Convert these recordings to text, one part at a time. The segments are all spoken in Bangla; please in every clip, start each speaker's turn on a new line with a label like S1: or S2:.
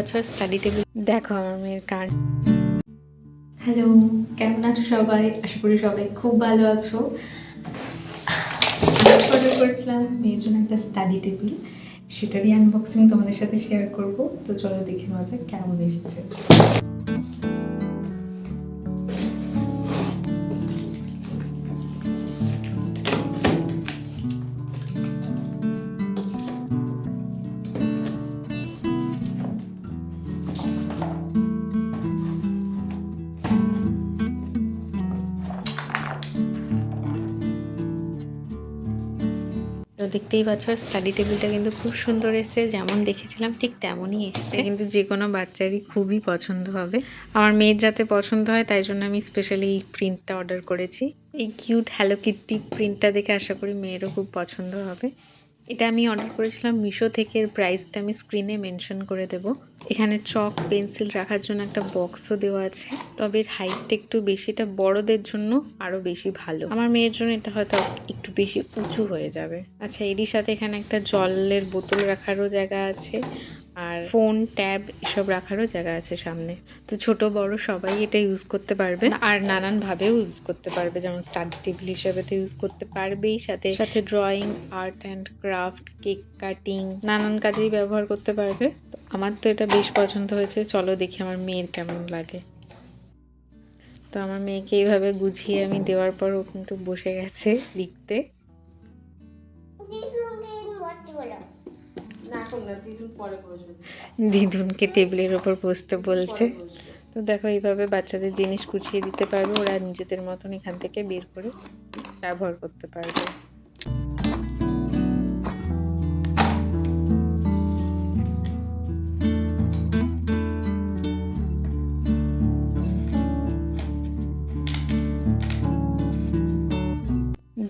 S1: বছর স্টাডি টেবিল। দেখো আমার মেয়ের কান। হ্যালো, কেমন আছো সবাই? আশা করি সবাই খুব ভালো আছো। অর্ডার করেছিলাম মেয়ের জন্য একটা স্টাডি টেবিল, সেটারই আনবক্সিং তোমাদের সাথে শেয়ার করব। তো চলো দেখে নেওয়া যাক কেমন এসেছে। তো দেখতেই পাচ্ছ স্টাডি টেবিলটা কিন্তু খুব সুন্দর এসেছে, যেমন দেখেছিলাম ঠিক তেমনই এসেছে। কিন্তু যে কোনো বাচ্চারই খুবই পছন্দ হবে। আমার মেয়ের যাতে পছন্দ হয় তাই জন্য আমি স্পেশালি এই প্রিন্টটা অর্ডার করেছি। এই কিউট হ্যালো কিটি প্রিন্টটা দেখে আশা করি মেয়েরও খুব পছন্দ হবে। এটা আমি অর্ডার করেছিলাম মিশো থেকে। এর প্রাইসটা আমি স্ক্রিনে মেনশন করে দেব। এখানে চক পেন্সিল রাখার জন্য একটা বক্সও দেওয়া আছে, তবে এর হাইটটা একটু বেশি, এটা বড়দের জন্য আরও বেশি ভালো। আমার মেয়ের জন্য এটা হয়তো একটু বেশি উঁচু হয়ে যাবে। আচ্ছা, এরই সাথে এখানে একটা জলের বোতল রাখারও জায়গা আছে, আর ফোন ট্যাব এসব রাখারও জায়গা আছে সামনে। তো ছোট বড় সবাই এটা ইউজ করতে পারবে, আর নানানভাবেও ইউজ করতে পারবে। যেমন স্টাডি টেবিল হিসেবে তো ইউজ করতে পারবেই, সাথে সাথে drawing, art and craft, cake cutting, নানান কাজেই ব্যবহার করতে পারবে। তো আমার তো এটা বেশ পছন্দ হয়েছে। চলো দেখি আমার মেয়ের কেমন লাগে। তো আমার মেয়েকে এইভাবে গুছিয়ে আমি দেওয়ার পর ও কিন্তু বসে গেছে লিখতে। দিদুনকে টেবিলের ওপর বসতে বলছে। তো দেখো এইভাবে বাচ্চাদের জিনিস গুছিয়ে দিতে পারবে, ওরা নিজেদের মতন এখান থেকে বের করে ব্যবহার করতে পারবে।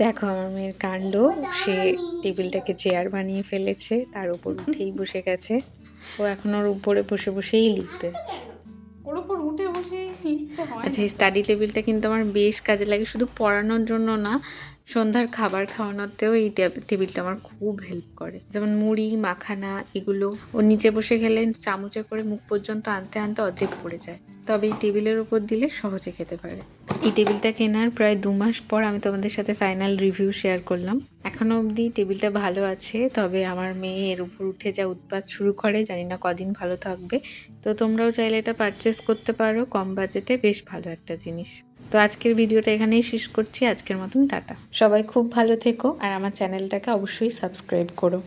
S1: দেখো আমার মেয়ের কাণ্ড, সে টেবিলটাকে চেয়ার বানিয়ে ফেলেছে, তার উপর উঠেই বসে গেছে। ও এখন ওর উপরে বসে বসেই লিখবে। আচ্ছা, এই স্টাডি টেবিলটা কিন্তু আমার বেশ কাজে লাগে, শুধু পড়ানোর জন্য না, সন্ধ্যার খাবার খাওয়ানোতেও এই টেবিলটা আমার খুব হেল্প করে। যেমন মুড়ি মাখানা এগুলো ও নিচে বসে গেলে চামচে করে মুখ পর্যন্ত আনতে আনতে অর্ধেক পড়ে যায়, তবে এই টেবিলের উপর দিলে সহজে খেতে পারে। এই টেবিলটা কেনার প্রায় 2 মাস পর আমি তোমাদের সাথে ফাইনাল রিভিউ শেয়ার করলাম। এখনও অবধি টেবিলটা ভালো আছে, তবে আমার মেয়ে এর উপর উঠে যা উৎপাত শুরু করে, জানি না কদিন ভালো থাকবে। তো তোমরাও চাইলে এটা পারচেস করতে পারো, কম বাজেটে বেশ ভালো একটা জিনিস। তো আজকের ভিডিওটা এখানেই শেষ করছি। আজকের মতন টাটা। সবাই খুব ভালো থেকো, আর আমার চ্যানেলটাকে অবশ্যই সাবস্ক্রাইব করো।